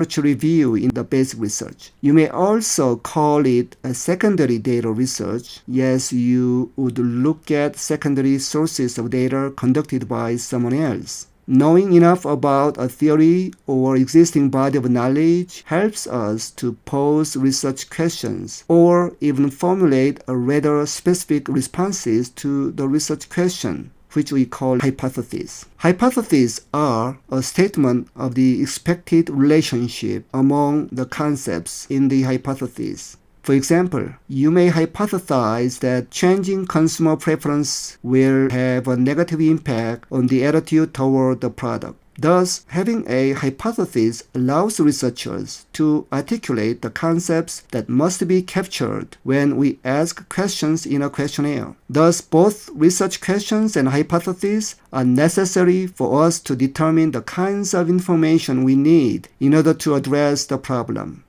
literature review in the basic research. You may also call it a secondary data research, as you would look at secondary sources of data conducted by someone else. Knowing enough about a theory or existing body of knowledge helps us to pose research questions or even formulate a rather specific responses to the research question, which we call hypotheses. Hypotheses are a statement of the expected relationship among the concepts in the hypothesis. For example, you may hypothesize that changing consumer preference will have a negative impact on the attitude toward the product. Thus, having a hypothesis allows researchers to articulate the concepts that must be captured when we ask questions in a questionnaire. Thus, both research questions and hypotheses are necessary for us to determine the kinds of information we need in order to address the problem.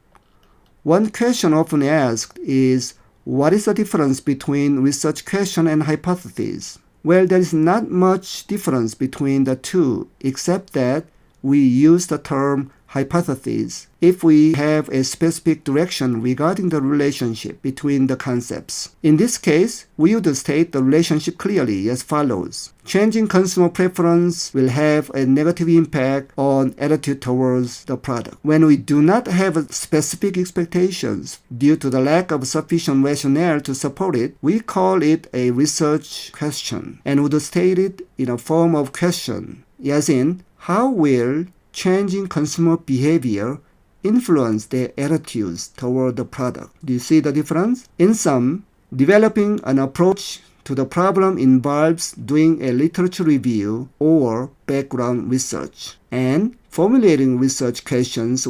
One question often asked is, what is the difference between research question and hypothesis? Well, there is not much difference between the two, except that we use the term hypothesis if we have a specific direction regarding the relationship between the concepts. In this case, we would state the relationship clearly as follows. Changing consumer preference will have a negative impact on attitude towards the product. When we do not have specific expectations due to the lack of sufficient rationale to support it, we call it a research question and would state it in a form of question, as in, how will changing consumer behavior influence their attitudes toward the product? Do you see the difference? In sum, developing an approach to the problem involves doing a literature review or background research, and formulating research questions